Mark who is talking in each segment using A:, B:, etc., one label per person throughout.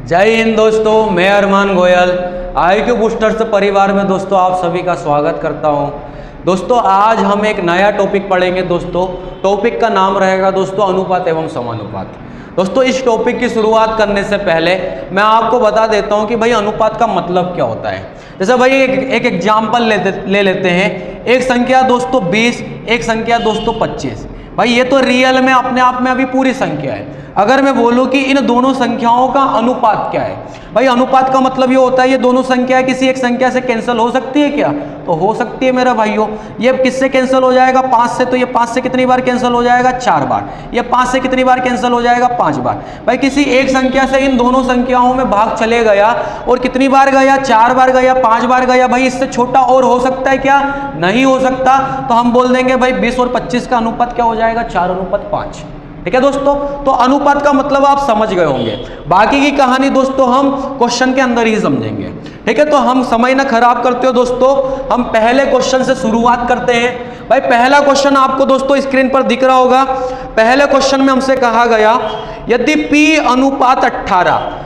A: जय हिंद दोस्तों, मैं अरमान गोयल IQ बूस्टर्स परिवार में दोस्तों आप सभी का स्वागत करता हूं। दोस्तों आज हम एक नया टॉपिक पढ़ेंगे। दोस्तों टॉपिक का नाम रहेगा दोस्तों अनुपात एवं समानुपात। दोस्तों इस टॉपिक की शुरुआत करने से पहले मैं आपको बता देता हूं कि भाई अनुपात का मतलब क्या होता है। जैसे भाई एक एग्जाम्पल ले लेते हैं। एक संख्या दोस्तों 20, एक संख्या दोस्तों 25। भाई ये तो रियल में अपने आप में अभी पूरी संख्या है। अगर मैं बोलूं कि इन दोनों संख्याओं का अनुपात क्या है, भाई अनुपात का मतलब ये होता है ये दोनों संख्याएं किसी एक संख्या से कैंसिल हो सकती है क्या? तो हो सकती है मेरा भाइयों। ये किससे कैंसिल हो जाएगा? 5 से। तो ये 5 से कितनी बार कैंसिल हो जाएगा? 4 बार। ये 5 से कितनी बार कैंसिल हो जाएगा? 5 बार। भाई किसी एक संख्या से इन दोनों संख्याओं में भाग चले गया और कितनी बार गया? 4 बार गया, 5 बार गया। भाई इससे छोटा और हो सकता है क्या? नहीं हो सकता। तो हम बोल देंगे भाई 20 और 25 का अनुपात क्या हो जाएगा? 4:5। ठीक है दोस्तों, तो अनुपात का मतलब आप समझ गए होंगे। बाकी की कहानी दोस्तों हम क्वेश्चन के अंदर ही समझेंगे। ठीक है, तो हम समय ना खराब करते हो दोस्तों, हम पहले क्वेश्चन से शुरुआत करते हैं। भाई पहला क्वेश्चन आपको दोस्तों स्क्रीन पर दिख रहा होगा। पहले क्वेश्चन में हमसे कहा गया यदि P अनुपात 18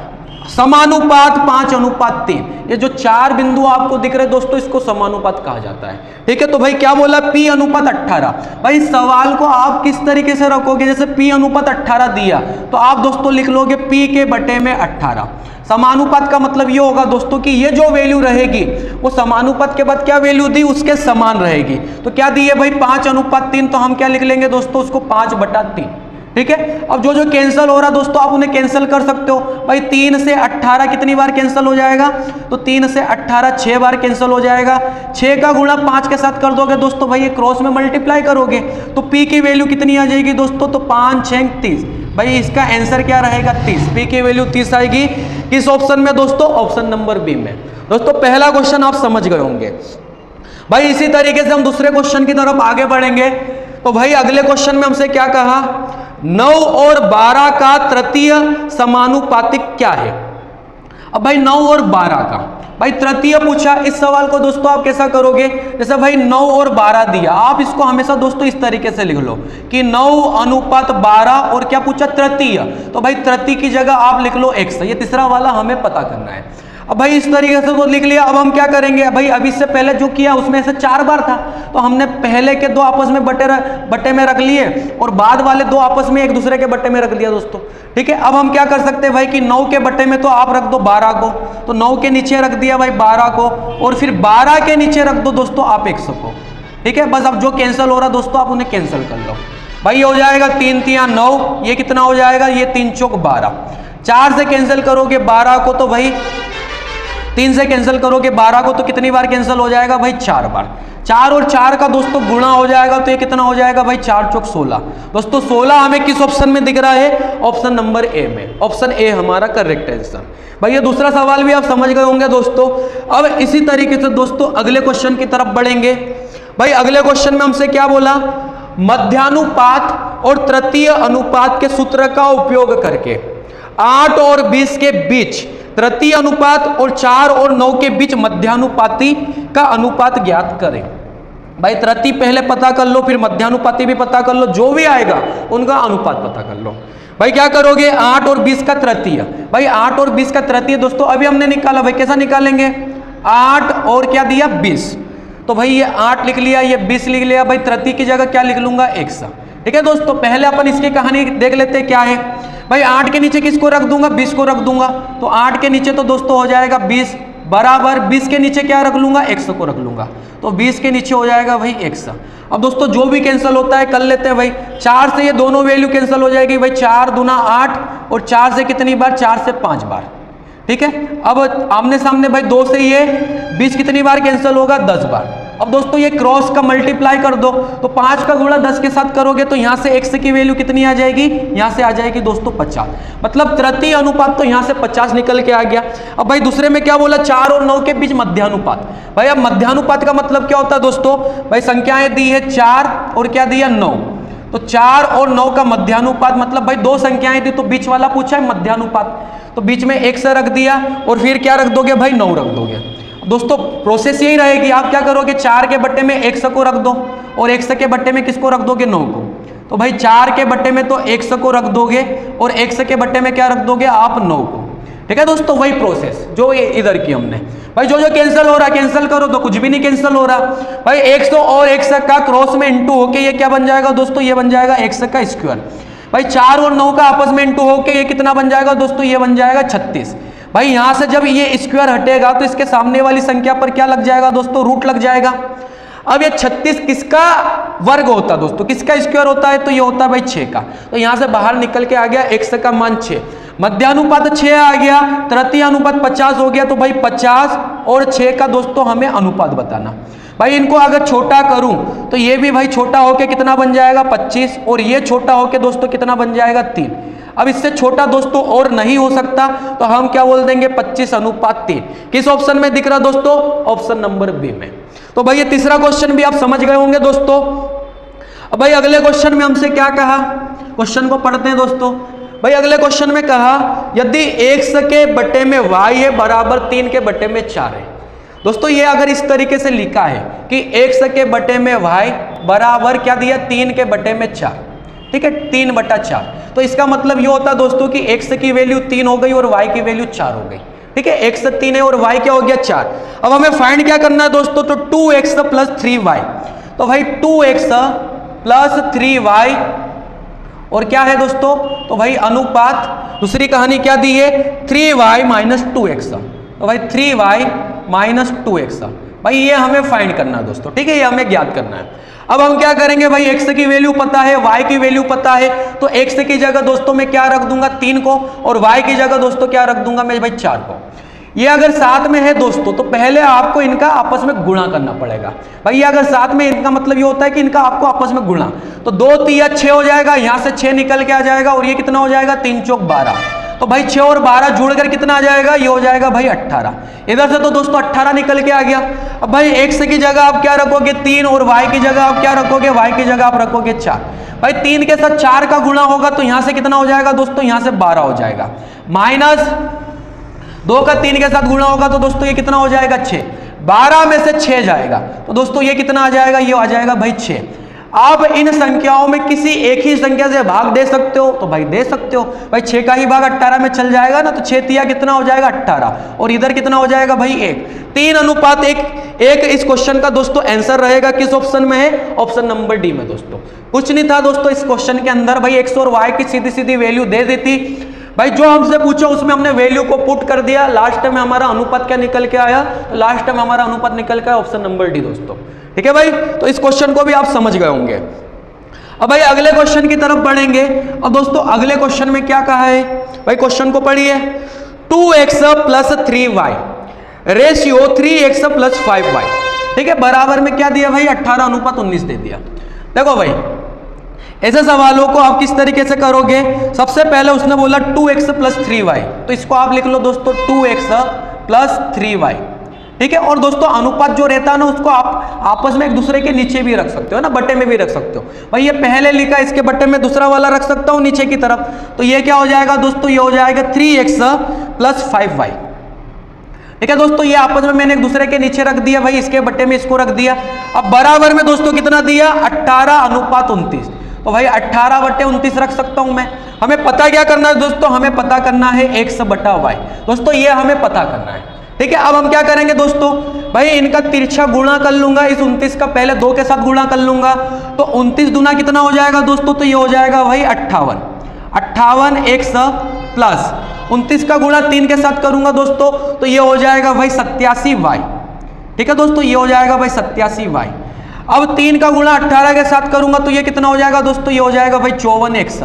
A: समानुपात 5:3, ये जो 4 बिंदु आपको दिख रहे दोस्तों इसको समानुपात कहा जाता है। ठीक है, तो भाई क्या बोला? P अनुपात 18। भाई सवाल को आप किस तरीके से रखोगे? जैसे P अनुपात 18 दिया तो आप दोस्तों लिख लोगे P के बटे में 18। समानुपात का मतलब ये होगा दोस्तों कि ये जो वैल्यू रहेगी वो समानुपात के बाद क्या वैल्यू दी उसके समान रहेगी। तो क्या दी है भाई? 5:3। तो हम क्या लिख लेंगे दोस्तों उसको 5/3। ठीक है, अब जो जो कैंसिल हो रहा दोस्तों आप उन्हें कैंसिल कर सकते हो। भाई 3 से 18 कितनी बार कैंसिल हो जाएगा? तो 3 से 18 6 बार कैंसिल हो जाएगा। 6 का गुणा 5 के साथ कर दोगे दोस्तों, भाई ये क्रॉस में मल्टीप्लाई करोगे तो P की वैल्यू कितनी आ जाएगी दोस्तों? तो 5 6 30। भाई इसका आंसर क्या रहेगा? 30। P की वैल्यू 30 आएगी। किस ऑप्शन में दोस्तों? ऑप्शन नंबर बी में। दोस्तों पहला क्वेश्चन आप समझ गए होंगे। भाई इसी तरीके से हम दूसरे क्वेश्चन की तरफ आगे बढ़ेंगे। तो भाई अगले क्वेश्चन में हमसे क्या कहा? 9 और 12 का तृतीय समानुपातिक क्या है? अब भाई 9 और 12 का भाई तृतीय पूछा। इस सवाल को दोस्तों आप कैसा करोगे? जैसे भाई 9 और 12 दिया, आप इसको हमेशा दोस्तों इस तरीके से लिख लो कि 9:12 और क्या पूछा? तृतीय। तो भाई तृतीय की जगह आप लिख लो x। ये तीसरा वाला हमें पता करना है। अब भाई इस तरीके से तो लिख लिया। अब हम क्या करेंगे? भाई अभी से पहले जो किया उसमें से 4 बार था तो हमने पहले के 2 आपस में बटे में रख लिए और बाद वाले 2 आपस में एक दूसरे के बटे में रख दिया दोस्तों। ठीक है, अब हम क्या कर सकते हैं भाई कि 9 के बटे में तो आप रख दो 12 को, तो 9 के नीचे रख दिया भाई 12 को और फिर 12 के नीचे रख दो दोस्तों आप 100 को। ठीक है, बस अब जो कैंसिल हो रहा दोस्तों आप उन्हें कैंसिल कर लो। भाई हो जाएगा 3 3 9, ये कितना हो जाएगा? ये 3 चौक 12। 4 से कैंसिल करोगे 12 को तो भाई 3 से कैंसिल करोगे 12 को तो कितनी बार कैंसिल हो जाएगा भाई? 4 बार। 4 और 4 का दोस्तों गुणा हो जाएगा तो ये कितना हो जाएगा भाई? 4 चौक 16। दोस्तों 16 हमें किस ऑप्शन में दिख रहा है? ऑप्शन नंबर ए में। ऑप्शन ए हमारा करेक्ट आंसर। भाई ये दूसरा सवाल भी आप समझ गए होंगे दोस्तों। अब इसी तरीके से दोस्तों अगले क्वेश्चन की तरफ बढ़ेंगे। भाई अगले क्वेश्चन में हमसे क्या बोला? मध्यानुपात और तृतीय अनुपात के सूत्र का उपयोग करके 8 और 20 के बीच तृतीय अनुपात और 4 और 9 के बीच मध्यानुपाती का अनुपात ज्ञात करें। भाई तृतीय पहले पता कर लो, फिर मध्यानुपाती भी पता कर लो, जो भी आएगा उनका अनुपात पता कर लो। भाई क्या करोगे? 8 और 20 का तृतीय। भाई 8 और 20 का तृतीय दोस्तों अभी हमने निकाला। भाई कैसा निकालेंगे? 8 और क्या दिया? 20। तो भाई ये 8 लिख लिया, ये 20 लिख लिया। भाई तृतीय की जगह क्या लिख लूंगा? 100। ठीक है दोस्तों, पहले अपन इसकी कहानी देख लेते हैं क्या है। भाई 8 के नीचे किसको रख दूंगा? 20 को रख दूंगा। तो 8 के नीचे तो दोस्तों हो जाएगा 20 बराबर 20 के नीचे क्या रख लूंगा? 100 को रख लूंगा। तो 20 के नीचे हो जाएगा भाई 100। अब दोस्तों जो भी कैंसिल होता है कर लेते हैं। भाई 4 से ये दोनों वैल्यू कैंसिल हो जाएगी। भाई 4 दूना 8 और 4 से कितनी बार? 4 से 5 बार। ठीक है, अब आमने सामने भाई 2 से ये 20 कितनी बार कैंसिल होगा? 10 बार। अब दोस्तों ये क्रॉस का मल्टीप्लाई कर दो तो 5 का गुणा 10 के साथ करोगे तो यहाँ से x की वैल्यू कितनी आ जाएगी? यहाँ से आ जाएगी दोस्तों 50। मतलब तृतीय अनुपात तो यहाँ से 50 निकल के आ गया। अब भाई दूसरे में क्या बोला? 4 और 9 के बीच मध्यानुपात। भाई अब मध्यानुपात का मतलब क्या होता है दोस्तों? भाई संख्याएं दी है 4 और क्या दिया? 9। तो 4 और 9 का मध्यानुपात मतलब भाई 2 संख्याएं दी तो बीच वाला पूछा है मध्यानुपात, तो बीच में 1 से रख दिया और फिर क्या रख दोगे भाई? 9 रख दोगे। दोस्तों प्रोसेस यही रहेगी, आप क्या करोगे? 4 के बट्टे में 100 को रख दो और 100 के बट्टे में किसको रख दोगे? 9 को। तो भाई 4 के बट्टे में तो 100 को रख दोगे और 100 के बट्टे में क्या रख दोगे आप? 9 को। ठीक है दोस्तों, वही प्रोसेस जो ये इधर की हमने। भाई जो जो कैंसिल हो रहा है कैंसिल करो, तो कुछ भी नहीं कैंसिल हो रहा। भाई 100 और 100 का क्रॉस में इंटू होके ये क्या बन जाएगा दोस्तों, ये बन जाएगा 100 का स्क्वायर। भाई 4 और 9 का आपस में इंटू होके ये कितना बन जाएगा दोस्तों, ये बन जाएगा 36। भाई यहां से जब ये स्क्वायर हटेगा तो इसके सामने वाली संख्या पर क्या लग जाएगा दोस्तों, रूट लग जाएगा। अब ये 36 किसका वर्ग होता है दोस्तों, किसका स्क्वायर होता है, तो ये होता है भाई 6 का। तो यहां से बाहर निकल के आ गया 100 का मान 6, मध्यानुपात 6 आ गया, तृतीय अनुपात 50 हो गया। तो भाई 50 और 6 का दोस्तों हमें अनुपात बताना। भाई इनको अगर छोटा करूं तो ये भी भाई छोटा होके कितना बन जाएगा 25, और ये छोटा होके दोस्तों कितना बन जाएगा 3। अब इससे छोटा दोस्तों और नहीं हो सकता, तो हम क्या बोल देंगे 25:3। किस ऑप्शन में दिख रहा दोस्तों, ऑप्शन नंबर बी में। तो भाई ये तीसरा क्वेश्चन भी आप समझ गए होंगे दोस्तों। अब भाई अगले क्वेश्चन में हमसे क्या कहा, क्वेश्चन को पढ़ते हैं दोस्तों। भाई अगले क्वेश्चन में कहा यदि x के बटे में y है बराबर 3 के बटे में 4 है। दोस्तों ये अगर इस तरीके से लिखा है कि x के बटे में y बराबर क्या दिया, 3 के बटे में 4, ठीक है, 3/4। तो इसका मतलब ये होता है दोस्तों कि x की वैल्यू 3 हो गई और y की वैल्यू 4 हो गई, ठीक है। x 3 है और y क्या हो गया 4। अब हमें फाइंड क्या करना है दोस्तों, तो 2x + 3y। तो भाई 2x + 3y और क्या है दोस्तों, तो भाई अनुपात, दूसरी कहानी क्या दी है 3y - 2x। तो भाई 3y - 2x, भाई ये हमें फाइंड करना है दोस्तों, ठीक है, ये हमें ज्ञात करना है। अब हम क्या करेंगे, भाई x की वैल्यू पता है, y की वैल्यू पता है, तो x की जगह दोस्तों मैं क्या रख दूंगा 3 को, और y की जगह दोस्तों क्या रख दूंगा मैं भाई 4 को। ये अगर साथ में है दोस्तों तो पहले आपको इनका आपस में गुणा करना पड़ेगा। भाई ये अगर साथ में, इनका मतलब ये होता है कि इनका आपको आपस में गुणा, तो 2 3 6 हो जाएगा, यहां से 6 निकल के आ जाएगा, और ये कितना हो जाएगा 3 चौक 12। तो भाई 6 और 12 जुड़कर कितना आ जाएगा, ये हो जाएगा भाई 18। इधर से तो दोस्तों 18 निकल के आ गया। अब भाई x की जगह आप क्या रखोगे 3, और y की जगह आप क्या रखोगे, y की जगह आप रखोगे 4। भाई 3 के साथ 4 का गुणा होगा तो यहां से कितना हो जाएगा दोस्तों, यहां से 12 हो जाएगा, माइनस 2 का 3 के साथ गुणा होगा तो दोस्तों ये कितना हो जाएगा 6। 12 में से 6 जाएगा तो दोस्तों ये कितना आ जाएगा, ये आ जाएगा भाई 6। आप इन संख्याओं में किसी एक ही संख्या से भाग दे सकते हो, तो भाई दे सकते हो। भाई 6 का ही भाग 18 में चल जाएगा ना, तो 6 तिया कितना हो जाएगा 18, और इधर कितना हो जाएगा भाई 1। 3:1 इस क्वेश्चन का दोस्तों आंसर रहेगा। किस ऑप्शन में है, ऑप्शन नंबर डी में दोस्तों। कुछ नहीं था दोस्तों इस क्वेश्चन के अंदर, भाई x और y की सीधी सीधी वैल्यू दे देती। भाई जो हमसे पूछा उसमें हमने वैल्यू को पुट कर दिया, लास्ट में हमारा अनुपात क्या निकल के आया, तो लास्ट में हमारा अनुपात निकल के आया ऑप्शन नंबर डी दोस्तों, ठीक है भाई। तो इस क्वेश्चन को भी आप समझ गए होंगे। अब भाई अगले क्वेश्चन की तरफ बढ़ेंगे। अब दोस्तों अगले क्वेश्चन में क्या कहा है, भाई क्वेश्चन को पढ़िए। 2x + 3y ratio 3x + 5y, ठीक है, बराबर में क्या दिया भाई 18:19 दे दिया। देखो भाई ऐसे सवालों को आप किस तरीके से करोगे, सबसे पहले उसने बोला 2x + 3y, तो इसको आप लिख लो दोस्तों 2x + 3y, ठीक है। और दोस्तों अनुपात जो रहता है ना उसको आप आपस में एक दूसरे के नीचे भी रख सकते हो ना, बटे में भी रख सकते हो। भाई ये पहले लिखा, इसके बटे में दूसरा वाला रख सकता हूँ नीचे की तरफ, तो ये क्या हो जाएगा दोस्तों, ये हो जाएगा 3x + 5y, ठीक है दोस्तों। ये आपस में मैंने एक दूसरे के नीचे रख दिया, भाई इसके बटे में इसको रख दिया। अब बराबर में दोस्तों कितना दिया 18:29, तो भाई 18/29 रख सकता हूं मैं। हमें पता क्या करना है दोस्तों, हमें पता करना है x/y दोस्तों, ये हमें पता करना है, ठीक है। अब हम क्या करेंगे दोस्तों, भाई इनका तिरछा गुणा कर लूंगा, इस 29 का पहले 2 के साथ गुणा कर लूंगा, तो 29 दूना कितना हो जाएगा दोस्तों, तो ये हो जाएगा भाई 58x प्लस 29 का गुणा 3 के साथ करूंगा दोस्तों, तो ये हो जाएगा भाई 87y, ठीक है दोस्तों, ये हो जाएगा भाई 87y। अब 3 का गुणा 18 के साथ करूंगा तो ये कितना हो जाएगा दोस्तों, ये हो जाएगा भाई 54x,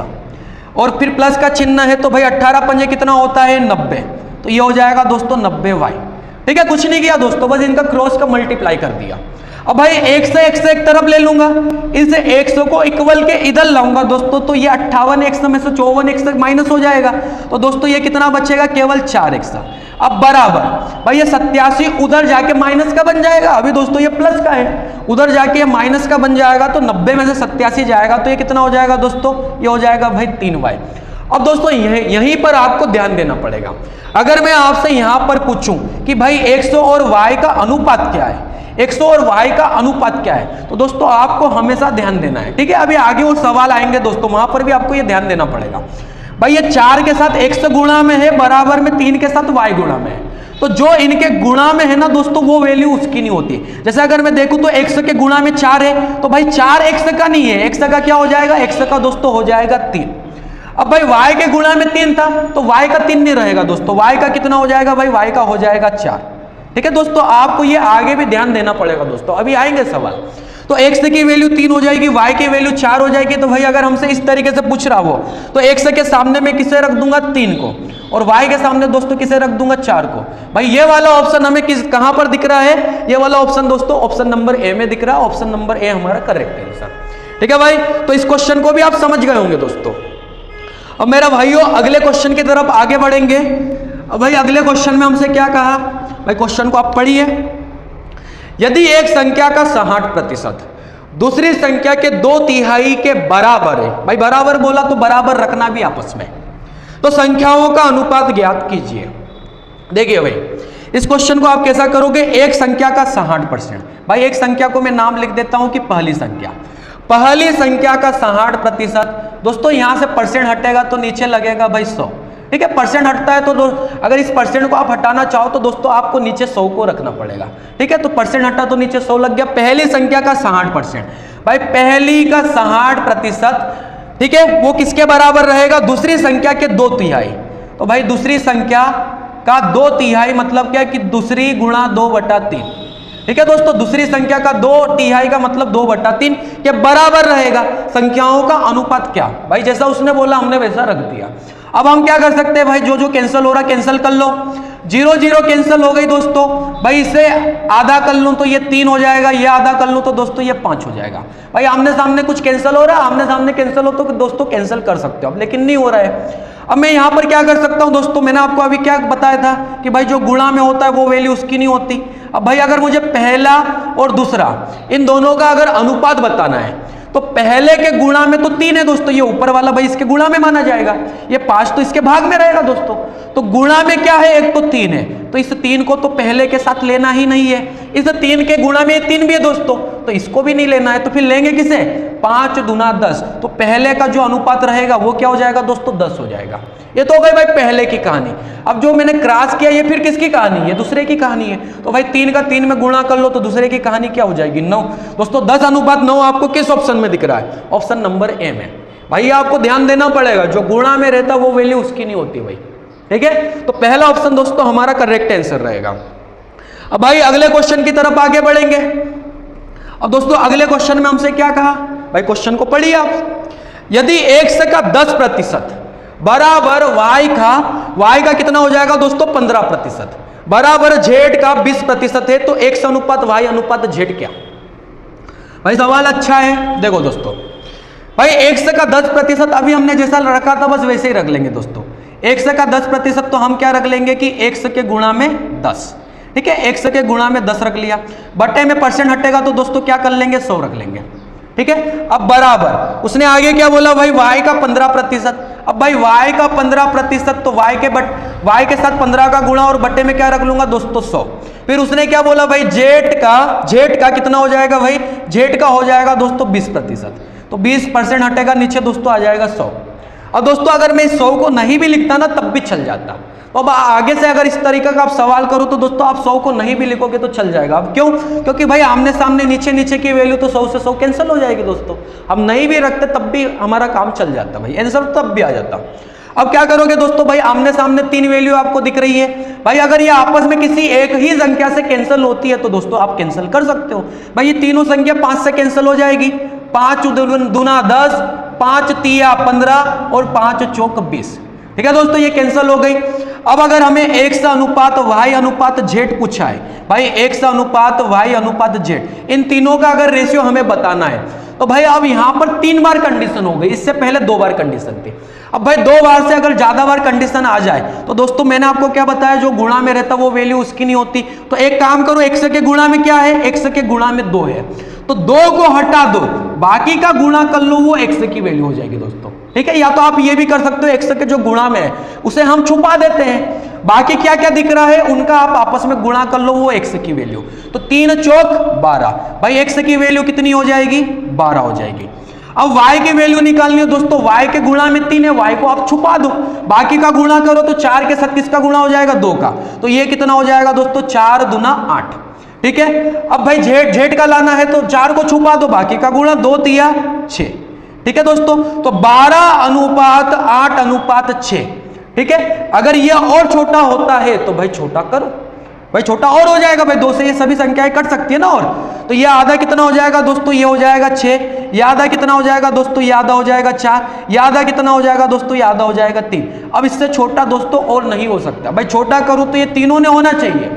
A: और फिर प्लस का चिन्ह है तो भाई 18 पंजे कितना होता है 90, तो ये हो जाएगा दोस्तों 90y, ठीक है। कुछ नहीं किया दोस्तों, बस इनका क्रॉस का मल्टीप्लाई कर दिया। अब भाई x से एक तरफ ले लूंगा, इनसे x को इक्वल के इधर लाऊंगा दोस्तों, तो ये 58x में से 54x माइनस हो जाएगा, तो दोस्तों ये कितना बचेगा केवल 4x। अब बराबर भाई ये 87 उधर जाके माइनस का बन जाएगा, अभी दोस्तों ये प्लस का है, उधर जाके ये माइनस का बन जाएगा, तो 90 में से 87 जाएगा तो ये कितना हो जाएगा दोस्तों, ये हो जाएगा भाई 3y। अब दोस्तों यहीं पर आपको ध्यान देना पड़ेगा। अगर मैं आपसे यहां पर पूछूं कि भाई x और y का अनुपात क्या है, x और y का अनुपात क्या है, तो दोस्तों आपको हमेशा ध्यान देना है, ठीक है। अभी आगे वो सवाल आएंगे दोस्तों, वहां पर भी आपको ये ध्यान देना पड़ेगा। भाई ये 4 के साथ x गुणा में है, बराबर में 3 के साथ y गुणा में है, तो जो इनके गुणा में है ना दोस्तों वो वैल्यू उसकी नहीं होती। जैसे अगर मैं देखूं तो x के गुणा में 4 है, तो भाई 4 x का नहीं है, x का क्या हो जाएगा, x का दोस्तों हो जाएगा 3। अब भाई y के गुणा में 3 था तो y का 3 नहीं रहेगा दोस्तों, y का कितना हो जाएगा भाई, y का हो जाएगा 4। ठीक है दोस्तों, आपको ये आगे भी ध्यान देना पड़ेगा दोस्तों, अभी आएंगे सवाल। तो x की वैल्यू 3 हो जाएगी, y की वैल्यू 4 हो जाएगी। तो भाई अगर हमसे इस तरीके से पूछ रहा हो तो x के सामने मैं किसे रख दूंगा, 3 को, और y के सामने दोस्तों किसे रख दूंगा, 4 को। भाई ये वाला ऑप्शन हमें कहां पर दिख रहा है, ये वाला ऑप्शन दोस्तों ऑप्शन नंबर ए में दिख रहा है। ऑप्शन नंबर ए हमारा करेक्ट आंसर। ठीक है भाई, तो इस क्वेश्चन को भी आप समझ गए होंगे दोस्तों। अब मेरा भाइयों अगले क्वेश्चन की तरफ आगे बढ़ेंगे। अब भाई अगले क्वेश्चन में हमसे क्या कहा, भाई क्वेश्चन को आप पढ़िए। यदि एक संख्या का 60% दूसरी संख्या के 2/3 के बराबर है, भाई बराबर बोला तो बराबर रखना भी आपस में, तो संख्याओं का अनुपात ज्ञात कीजिए। देखिए भाई इस क्वेश्चन को आप कैसा करोगे, एक संख्या का 60%, भाई एक संख्या को मैं नाम लिख देता हूं कि पहली संख्या, पहली संख्या का 60%। दोस्तों यहां से परसेंट हटेगा तो नीचे लगेगा भाई 100। ठीक है, परसेंट हटता है तो अगर इस परसेंट को आप हटाना चाहो तो दोस्तों आपको नीचे 100 को रखना पड़ेगा। ठीक है, तो परसेंट हटा तो नीचे 100 लग गया। पहली संख्या का 60%, भाई पहली का 60%, ठीक है, वो किसके बराबर रहेगा, दूसरी संख्या के 2/3। तो भाई दूसरी संख्या का 2/3 मतलब क्या कि दूसरी गुणा 2/3। ठीक है दोस्तों, दूसरी संख्या का 2/3 का मतलब 2/3 के बराबर रहेगा। संख्याओं का अनुपात क्या, भाई जैसा उसने बोला हमने वैसा रख दिया। अब हम क्या कर सकते हैं भाई, जो जो कैंसिल हो रहा कैंसिल कर लो। 0 0 कैंसिल हो गई दोस्तों, भाई इसे आधा कर लूं तो ये 3 हो जाएगा, ये आधा कर लूं तो दोस्तों ये 5 हो जाएगा। भाई आमने सामने कुछ कैंसिल हो रहा है, आमने सामने कैंसिल हो तो दोस्तों कैंसिल कर सकते हो, अब लेकिन नहीं हो रहा है। अब मैं यहां पर क्या कर सकता हूं दोस्तों, मैंने आपको अभी क्या बताया था कि भाई जो गुणा में होता है वो वैल्यू उसकी नहीं होती। अब भाई अगर मुझे पहला और दूसरा इन दोनों का अगर अनुपात बताना है तो पहले के गुणा में तो 3 है दोस्तों, ये ऊपर वाला भाई इसके गुणा में माना जाएगा, ये 5 तो इसके भाग में रहेगा दोस्तों। तो गुणा में क्या है, एक तो 3 है, तो इस 3 को तो पहले के साथ लेना ही नहीं है। इस 3 के गुणा में 3 भी है दोस्तों, तो इसको भी नहीं लेना है, तो फिर लेंगे किसे, 5 दूना 10। तो पहले का जो अनुपात रहेगा वो क्या हो जाएगा दोस्तों, 10 हो जाएगा। ये तो हो गई भाई पहले की कहानी। अब जो मैंने क्रॉस किया ये फिर किसकी कहानी है, दूसरे की कहानी है। तो भाई 3 का 3 में गुणा कर लो तो दूसरे की कहानी क्या हो जाएगी, 9। दोस्तों 10/9 आपको किस ऑप्शन में दिख रहा है, ऑप्शन नंबर ए में। भाई आपको ध्यान देना पड़ेगा, जो गुणा में रहता वो वैल्यू उसकी नहीं होती भाई। ठीक है, तो पहला ऑप्शन दोस्तों हमारा करेक्ट आंसर रहेगा। अब भाई अगले क्वेश्चन की तरफ आगे बढ़ेंगे। अब दोस्तों अगले क्वेश्चन में हमसे क्या कहा, भाई क्वेश्चन को पढ़िए आप। यदि x का 10% बराबर y का कितना हो जाएगा दोस्तों, 15% बराबर z का 20% है, तो x अनुपात y अनुपात z क्या। भाई सवाल अच्छा है। देखो दोस्तों भाई x का 10% अभी हमने जैसा रखा था बस वैसे ही रख लेंगे दोस्तों। x का 10% तो हम क्या रख लेंगे कि x के गुणा में 10। ठीक है, x के गुणा में 10 रख लिया, बटे में परसेंट हटेगा तो दोस्तों क्या कर लेंगे, 100 रख लेंगे। ठीक है, अब बराबर उसने आगे क्या बोला भाई, y का 15%। अब भाई y का 15% तो y के साथ 15 का गुणा और बट्टे में क्या रख लूंगा दोस्तों, 100। फिर उसने क्या बोला भाई, z का कितना हो जाएगा भाई, z का हो जाएगा दोस्तों 20%, तो 20% हटेगा, नीचे दोस्तों आ जाएगा 100। अब दोस्तों अगर मैं इस 100 को नहीं भी लिखता ना तब भी चल जाता। तो अब आगे से अगर इस तरीके का आप सवाल करो तो दोस्तों आप 100 को नहीं भी लिखोगे तो चल जाएगा। अब क्यों, क्योंकि भाई आमने सामने नीचे नीचे की वैल्यू तो 100 से 100 कैंसिल हो जाएगी दोस्तों। हम नहीं भी रखते तब भी हमारा काम चल जाता भाई, आंसर तब भी आ जाता। अब क्या करोगे दोस्तों, भाई आमने सामने 3 वैल्यू आपको दिख रही है, भाई अगर ये आपस में किसी एक ही संख्या से कैंसिल होती है तो दोस्तों आप कैंसिल कर सकते हो। भाई ये तीनों संख्या 5 से कैंसिल हो जाएगी, 5 दूना 10, 5 तिया 15 और 5 चौक 20। ठीक है दोस्तों, ये कैंसिल हो गई। अब अगर हमें x अनुपात y अनुपात z पूछा है, भाई x अनुपात y अनुपात z, इन तीनों का अगर रेशियो हमें बताना है तो भाई अब यहां पर 3 बार कंडीशन हो गई, इससे पहले 2 बार कंडीशन थी। अब भाई 2 बार से अगर ज्यादा बार कंडीशन आ जाए तो दोस्तों मैंने आपको क्या बताया, जो गुणा में रहता वो वैल्यू उसकी नहीं होती। तो एक काम करो, x के गुणा में क्या है, x के गुणा में 2 है, तो 2 को हटा दो, बाकी का गुणा कर लो, वो x की वैल्यू हो जाएगी दोस्तों। ठीक है, या तो आप ये भी कर सकते हो, x के जो गुणा में है उसे हम छुपा देते हैं, बाकी क्या क्या दिख रहा है उनका आप आपस में गुणा कर लो, वो x की वैल्यू। तो 3 चौक 12, भाई x की वैल्यू कितनी हो जाएगी, 12 हो जाएगी। अब y की वैल्यू निकालनी है दोस्तों, y के गुणा में 3 है, y को आप छुपा दो, बाकी का गुणा करो तो 4 के साथ किसका गुणा हो जाएगा, 2 का, तो ये कितना हो जाएगा दोस्तों 4 दूना 8। ठीक है, अब भाई z का लाना है तो 4 को छुपा दो, बाकी का गुणा 2 तिया 6। ठीक है दोस्तों, तो 12:8:6। ठीक है, अगर ये और छोटा होता है तो भाई छोटा करो, भाई छोटा और हो जाएगा भाई, 2 से ये सभी संख्याएं कट सकती है ना, और तो ये आधा कितना हो जाएगा दोस्तों, ये हो जाएगा 6, ये आधा कितना हो जाएगा दोस्तों, ये आधा हो जाएगा 4, ये आधा कितना हो जाएगा दोस्तों, ये आधा हो जाएगा 3। अब इससे छोटा दोस्तों और नहीं हो सकता भाई, छोटा करूं तो ये तीनों ने होना चाहिए।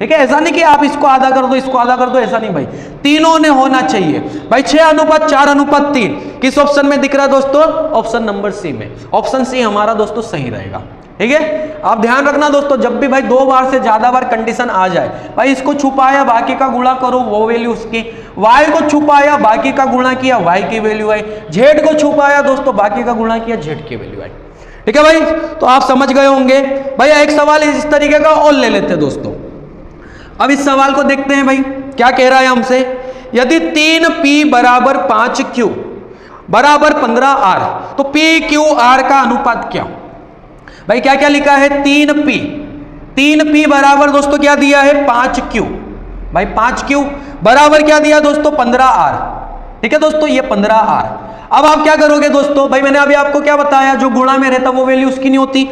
A: ठीक है, ऐसा नहीं कि आप इसको आधा कर दो इसको आधा कर दो, ऐसा नहीं भाई, तीनों ने होना चाहिए भाई। 6:4:3 किस ऑप्शन में दिख रहा है दोस्तों, ऑप्शन नंबर सी में, ऑप्शन सी हमारा दोस्तों सही रहेगा। ठीक है, आप ध्यान रखना दोस्तों, जब भी भाई 2 बार से ज्यादा बार कंडीशन आ जाए, भाई इसको छुपाया बाकी का गुणा करो वो वैल्यू उसकी, y को छुपाया बाकी का गुणा किया y की वैल्यू आई, z को छुपाया दोस्तों बाकी का गुणा किया z की वैल्यू आई। ठीक है भाई, तो आप समझ गए होंगे। भाई एक सवाल इस तरीके का और ले लेते हैं दोस्तों। अब इस सवाल को देखते हैं भाई, क्या कह रहा है हमसे, यदि 3p बराबर 5q बराबर 15r, तो pqr का अनुपात क्या। भाई क्या क्या लिखा है, 3p बराबर दोस्तों क्या दिया है 5q, भाई 5q बराबर क्या दिया दोस्तों 15r। ठीक है दोस्तों, ये 15r। अब आप क्या करोगे दोस्तों, भाई मैंने अभी आपको क्या बताया, जो गुणा में रहता वो वैल्यू उसकी नहीं होती,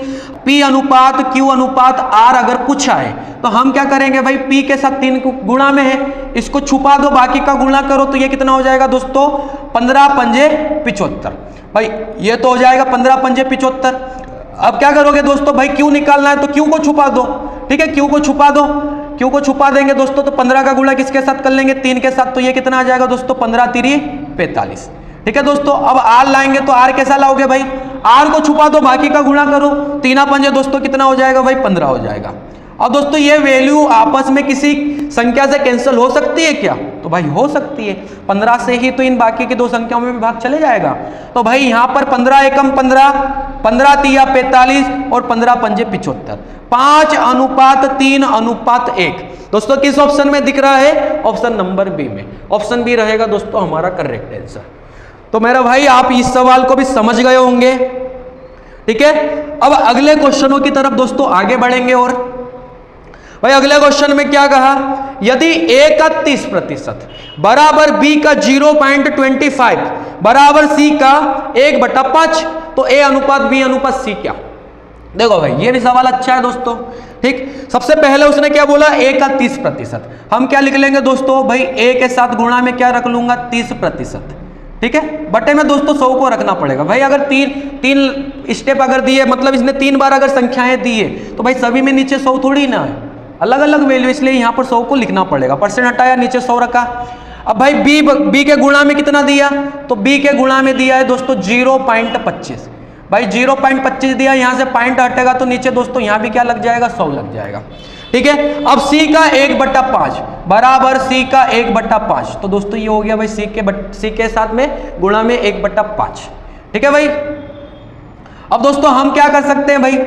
A: p अनुपात q अनुपात r अगर पूछा है तो हम क्या करेंगे भाई, p के साथ 3 गुणा में है, इसको छुपा दो बाकी का गुणा करो तो ये कितना हो जाएगा दोस्तों 15×5 = 75। भाई ये तो हो जाएगा 15×5 = 75। अब क्या करोगे दोस्तों, भाई q निकालना है तो q को छुपा दो। ठीक है, q को छुपा दो, q को छुपा देंगे दोस्तों तो 15 का गुणा किसके साथ कर लेंगे 3 के साथ, तो ये कितना आ जाएगा दोस्तों 15×3=45। ठीक है दोस्तों, अब r लाएंगे तो r कैसा लाओगे भाई, r को छुपा दो बाकी का गुणा करो, 3×5 दोस्तों कितना हो जाएगा भाई 15 हो जाएगा। अब दोस्तों ये वैल्यू आपस में किसी संख्या से कैंसिल हो सकती है क्या, तो भाई हो सकती है, 15 से ही तो इन बाकी की 2 संख्याओं में भी भाग चले जाएगा। तो भाई यहाँ पर 15×1=15, 15×3=45 और 15×5=75, 5:3:1 दोस्तों किस ऑप्शन में दिख रहा है, ऑप्शन नंबर बी में, ऑप्शन बी रहेगा दोस्तों हमारा करेक्ट आंसर। तो मेरा भाई आप इस सवाल को भी समझ गए होंगे। ठीक है, अब अगले क्वेश्चनों की तरफ दोस्तों आगे बढ़ेंगे। और भाई अगले क्वेश्चन में क्या कहा, यदि a का 30% बराबर b का 0.25 बराबर c का 1/5, तो a अनुपात b अनुपात c क्या। देखो भाई ये भी सवाल अच्छा है दोस्तों। ठीक, सबसे पहले उसने क्या बोला, a का 30%, हम क्या लिख लेंगे दोस्तों, भाई a के साथ गुणा में क्या रख लूंगा 30%। ठीक है, बटे में दोस्तों 100 को रखना पड़ेगा। भाई अगर तीन स्टेप अगर दिए, मतलब इसने 3 बार अगर संख्याएं दी है तो भाई सभी में नीचे 100 थोड़ी ना है, अलग अलग वैल्यू, इसलिए यहाँ पर 100 को लिखना पड़ेगा। परसेंट हटाया, नीचे 100 रखा। अब भाई b के गुणा में कितना दिया, तो b के गुणा में दिया है दोस्तों 0.25। भाई 0.25 दिया, यहाँ से पॉइंट हटेगा तो नीचे दोस्तों यहाँ भी क्या लग जाएगा 100 लग जाएगा। ठीक है, अब c का 1/5 बराबर c का 1/5, तो दोस्तों ये हो गया भाई c के साथ में गुणा में 1/5। ठीक है भाई, अब दोस्तों हम क्या कर सकते हैं भाई,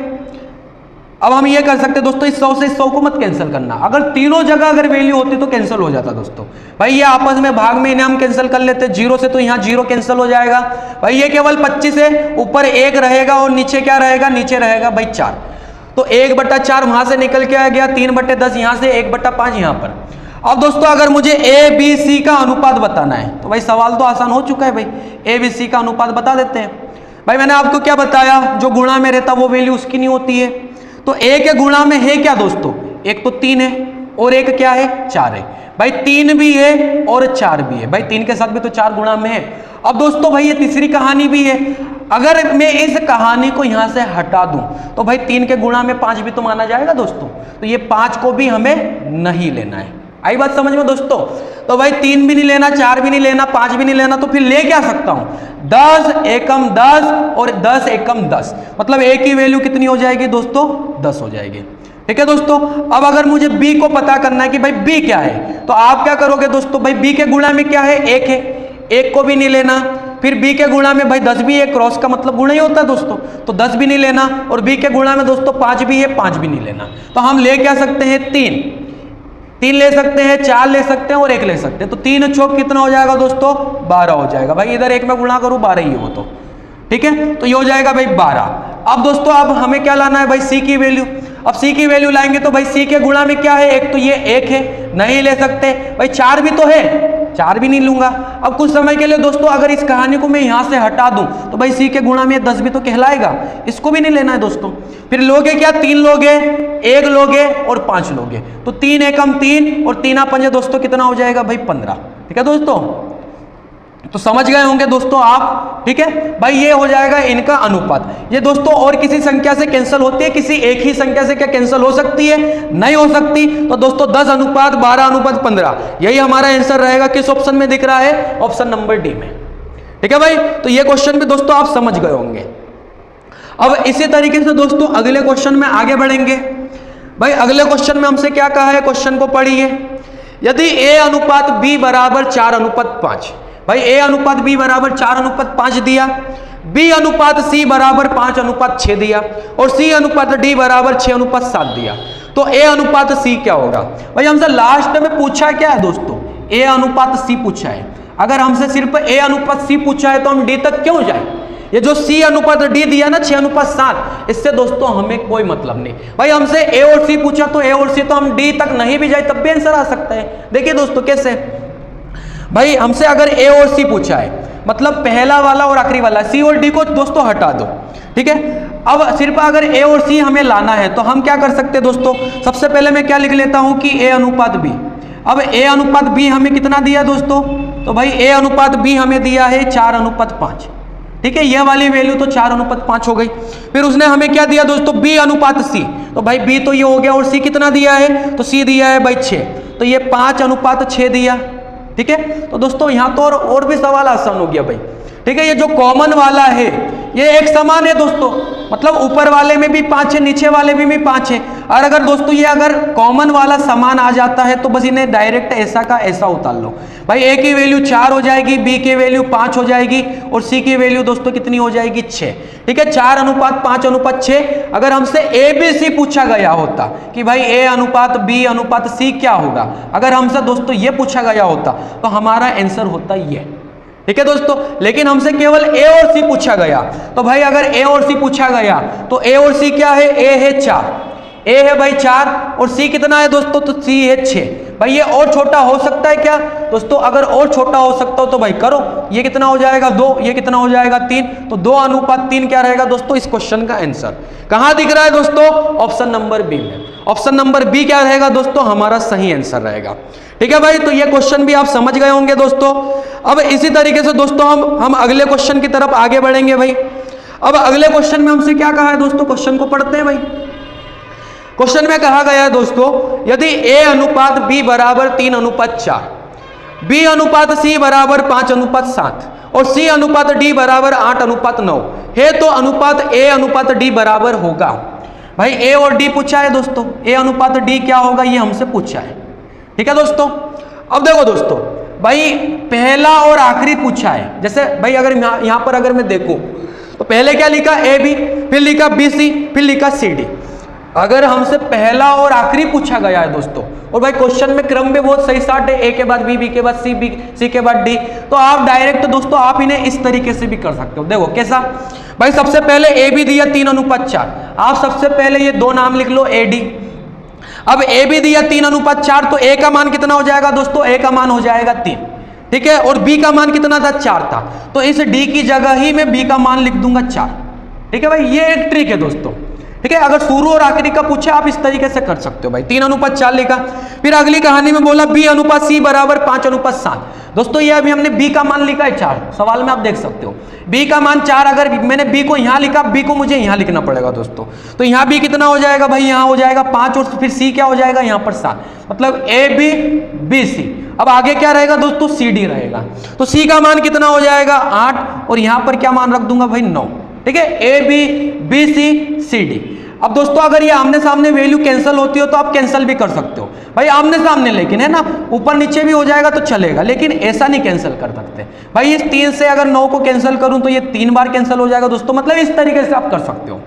A: अब हम ये कर सकते हैं दोस्तों, इस 100 से इस 100 को मत कैंसिल करना, अगर तीनों जगह अगर वैल्यू होती तो कैंसिल हो जाता दोस्तों। भाई ये आपस में भाग में इन्हें हम कैंसिल कर लेते हैं, 0 से तो यहाँ 0 कैंसिल हो जाएगा। भाई ये केवल 25 है, ऊपर 1 रहेगा और नीचे क्या रहेगा, नीचे रहेगा भाई 4, तो 1/4 वहां से निकल के आ गया, 3/10 यहाँ से 1/5 यहाँ पर। अब दोस्तों अगर मुझे a b c का अनुपात बताना है तो भाई सवाल तो आसान हो चुका है, भाई a b c का अनुपात बता देते हैं। भाई मैंने आपको क्या बताया, जो गुणा में रहता वो वैल्यू उसकी नहीं होती है, तो a के गुणा में है क्या दोस्तों, एक तो 3 है और एक क्या है 4 है। भाई 3 भी है और 4 भी है, भाई 3 के साथ भी तो 4 गुणा में है। अब दोस्तों भाई ये तीसरी कहानी भी है, अगर मैं इस कहानी को यहां से हटा दूं तो भाई 3 के गुणा में 5 भी तो माना जाएगा दोस्तों, तो ये 5 को भी हमें नहीं लेना है। आई बात समझ में दोस्तों, तो भाई 3 भी नहीं लेना, 4 भी नहीं लेना, 5 भी नहीं लेना, तो फिर ले क्या सकता हूं 10 एकम 10 और 10 एकम 10, मतलब a की वैल्यू कितनी हो जाएगी दोस्तों 10 हो जाएगी। ठीक है दोस्तों, अब अगर मुझे b को पता करना है कि भाई b क्या है, तो आप क्या करोगे दोस्तों, भाई b के गुणा में क्या है 1 है, 1 को भी नहीं लेना, फिर b के गुणा में भाई 10 भी है, क्रॉस का मतलब गुणा ही होता है दोस्तों, तो 10 भी नहीं लेना, और b के गुणा में दोस्तों 5 भी है, 5 भी नहीं लेना, तो हम ले क्या सकते हैं 3। 3 ले सकते हैं, 4 ले सकते हैं और 1 ले सकते हैं। तो 3 चौक कितना हो जाएगा दोस्तों? 12 हो जाएगा भाई। इधर 1 में गुणा करूँ 12 ही हो तो ठीक है, तो ये हो जाएगा भाई 12। अब दोस्तों अब हमें क्या लाना है भाई? सी की वैल्यू। अब सी की वैल्यू लाएंगे तो भाई सी के गुणा में क्या है? एक तो ये 1 है, नहीं ले सकते भाई। 4 भी तो है, 4 भी नहीं लूंगा। अब कुछ समय के लिए दोस्तों अगर इस कहानी को मैं यहां से हटा दूं तो भाई सी के गुणा में 10 भी तो कहलाएगा, इसको भी नहीं लेना है दोस्तों। फिर लोगे क्या? 3 लोगे, 1 लोगे और 5 लोगे। तो 3 एकम 3 और 3 5 दोस्तों कितना हो जाएगा भाई? 15। ठीक है दोस्तों, तो समझ गए होंगे दोस्तों आप। ठीक है भाई, ये हो जाएगा इनका अनुपात। ये दोस्तों और किसी संख्या से कैंसिल होती है? किसी एक ही संख्या से क्या कैंसिल हो सकती है? नहीं हो सकती। तो दोस्तों 10 अनुपात 12 अनुपात 15, यही हमारा आंसर रहेगा। किस ऑप्शन में दिख रहा है? ऑप्शन नंबर डी में। ठीक है भाई, तो ये क्वेश्चन भी दोस्तों आप समझ गए होंगे। अब इसी तरीके से दोस्तों अगले क्वेश्चन में आगे बढ़ेंगे। भाई अगले क्वेश्चन में हमसे क्या कहा है? क्वेश्चन को पढ़िए। यदि a अनुपात b बराबर 4 अनुपात 5, भाई a अनुपात b बराबर 4 अनुपात 5 दिया, b अनुपात c बराबर 5 अनुपात 6 दिया और c अनुपात d बराबर 6 अनुपात 7 दिया, तो a अनुपात c क्या होगा? भाई हमसे लास्ट में पूछा क्या है दोस्तों? a अनुपात c पूछा है। अगर हमसे सिर्फ a अनुपात c पूछा है तो हम d तक क्यों जाए? ये जो c अनुपात d दिया ना 6 अनुपात 7, इससे दोस्तों हमें कोई मतलब नहीं। भाई हमसे a और c पूछा तो a और c, तो हम d तक नहीं भी जाए तब भी आंसर आ सकता है। देखिए दोस्तों कैसे, भाई हमसे अगर a और c पूछा है, मतलब पहला वाला और आखिरी वाला, c और d को दोस्तों हटा दो। ठीक है, अब सिर्फ अगर a और c हमें लाना है तो हम क्या कर सकते हैं दोस्तों? सबसे पहले मैं क्या लिख लेता हूं कि a अनुपात b। अब a अनुपात b हमें कितना दिया दोस्तों? तो भाई a अनुपात b हमें दिया है 4 अनुपात 5। ठीक है, यह वाली वैल्यू तो 4 अनुपात 5 हो गई। फिर उसने हमें क्या दिया दोस्तों? b अनुपात c। तो भाई b तो ये हो गया और c कितना दिया है? तो c दिया है भाई 6, तो ये 5 अनुपात 6 दिया। ठीक है, तो दोस्तों यहाँ तो और भी सवाल आसान हो गया भाई। ठीक है, ये जो कॉमन वाला है ये एक समान है दोस्तों, मतलब ऊपर वाले में भी 5 है, नीचे वाले में भी 5 है। और अगर दोस्तों ये अगर कॉमन वाला समान आ जाता है तो बस इन्हें डायरेक्ट ऐसा का ऐसा उतार लो। भाई a की वैल्यू 4 हो जाएगी, b की वैल्यू 5 हो जाएगी और c की वैल्यू दोस्तों कितनी हो जाएगी? 6। ठीक है, 4 अनुपात 5 अनुपात 6। अगर हमसे a b c पूछा गया होता कि भाई a अनुपात b अनुपात c क्या होगा, अगर हमसे दोस्तों ये पूछा गया होता तो हमारा आंसर होता ये। ठीक है दोस्तों, लेकिन हमसे केवल a और c पूछा गया। तो भाई अगर a और c पूछा गया तो a और c क्या है? a है 4, a है भाई 4 और c कितना है दोस्तों? तो c है 6। भाई ये और छोटा हो सकता है क्या दोस्तों? अगर और छोटा हो सकता हो तो भाई करो। ये कितना हो जाएगा? 2, ये कितना हो जाएगा? 3। तो 2 अनुपात 3 क्या रहेगा दोस्तों इस क्वेश्चन का आंसर? कहां दिख रहा है दोस्तों? ऑप्शन नंबर बी में। ऑप्शन नंबर बी क्या रहेगा दोस्तों? हमारा सही आंसर रहेगा। ठीक है भाई, तो ये क्वेश्चन भी आप समझ गए होंगे दोस्तों। अब इसी तरीके से दोस्तों हम अगले क्वेश्चन की तरफ आगे बढ़ेंगे भाई। अब अगले क्वेश्चन में हमसे क्या कहा है दोस्तों? क्वेश्चन को पढ़ते हैं भाई। क्वेश्चन में कहा गया है दोस्तों, यदि a अनुपात b बराबर 3 अनुपात 4, b अनुपात c बराबर 5 अनुपात 7 और c अनुपात d बराबर 8 अनुपात 9 है तो अनुपात a अनुपात d बराबर होगा। भाई a और d पूछा है दोस्तों, a अनुपात d क्या होगा ये हमसे पूछा है। ठीक है दोस्तों, अब देखो दोस्तों भाई पहला और आखिरी पूछा है। जैसे भाई अगर यहाँ पर अगर मैं देखूं तो पहले क्या लिखा? a b, फिर लिखा b c, फिर लिखा c d। अगर हमसे पहला और आखिरी पूछा गया है दोस्तों और भाई क्वेश्चन में क्रम में बहुत सही साट है, ए के बाद बी, बी के बाद सी, बी सी के बाद डी, तो आप डायरेक्ट दोस्तों आप इन्हें इस तरीके से भी कर सकते हो। देखो कैसा? भाई सबसे पहले ए बी दिया 3 अनुपात 4, आप सबसे पहले ये 2 नाम लिख लो ए डी। अब ए बी दिया 3 अनुपात 4, तो ए का मान कितना हो जाएगा दोस्तों? ए का मान हो जाएगा 3। ठीक है, और बी का मान कितना था? 4 था, तो इस डी की जगह ही मैं बी का मान लिख दूंगा 4। ठीक है भाई, ये एक ट्रिक है दोस्तों। ठीक है, अगर शुरू और आखिरी का पूछे आप इस तरीके से कर सकते हो भाई। 3 अनुपात 4 लिखा, फिर अगली कहानी में बोला b अनुपात c बराबर 5 अनुपात 7। दोस्तों ये अभी हमने b का मान लिखा है 4, सवाल में आप देख सकते हो b का मान 4। अगर मैंने b को यहाँ लिखा, b को मुझे यहाँ लिखना पड़ेगा दोस्तों, तो यहाँ b कितना हो जाएगा भाई? यहाँ हो जाएगा 5 और फिर c क्या हो जाएगा? यहाँ पर 7, मतलब a b b c। अब आगे क्या रहेगा दोस्तों? c d रहेगा, तो c का मान कितना हो जाएगा? 8 और यहाँ पर क्या मान रख दूंगा भाई? 9। ठीक है, A B B C C D. अब दोस्तों अगर ये आमने सामने वैल्यू कैंसिल होती हो तो आप कैंसिल भी कर सकते हो भाई आमने सामने, लेकिन है ना ऊपर नीचे भी हो जाएगा तो चलेगा, लेकिन ऐसा नहीं कैंसिल कर सकते भाई। इस 3 से अगर 9 को कैंसिल करूं तो ये 3 बार कैंसिल हो जाएगा दोस्तों, मतलब इस तरीके से आप कर सकते हो।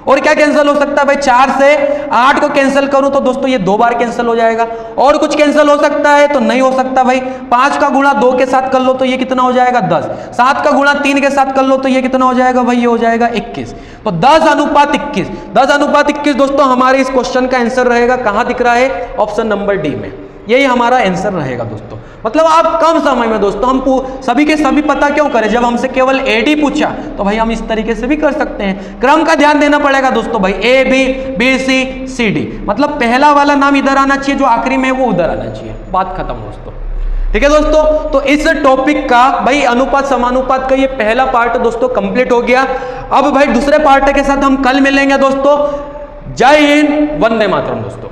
A: और क्या कैंसिल हो सकता है भाई, 4 से 8 को कैंसिल करूं तो दोस्तों ये 2 बार कैंसिल हो जाएगा। और कुछ कैंसिल हो सकता है तो नहीं हो सकता भाई। 5 का गुणा 2 के साथ कर लो तो ये कितना हो जाएगा 10। 7 का गुणा 3 के साथ कर लो तो ये कितना हो जाएगा भाई, ये हो जाएगा 21। तो 10:21, 10:21 दोस्तों हमारे इस क्वेश्चन का आंसर रहेगा। कहां दिख रहा है, ऑप्शन नंबर डी में, यही हमारा आंसर रहेगा दोस्तों। मतलब आप कम समय में दोस्तों, हम सभी के सभी पता क्यों करें, जब हमसे केवल एडी पूछा तो भाई हम इस तरीके से भी कर सकते हैं। क्रम का ध्यान देना पड़ेगा दोस्तों भाई, A B B C C D, मतलब पहला वाला नाम इधर आना चाहिए, जो आखिरी में है वो उधर आना चाहिए। बात खत्म दोस्तों, ठीक है दोस्तों। तो इस टॉपिक का भाई अनुपात समानुपात का ये पहला पार्ट दोस्तों कंप्लीट हो गया। अब भाई दूसरे पार्ट के साथ हम कल मिलेंगे दोस्तों। जय हिंद, वंदे मातरम दोस्तों।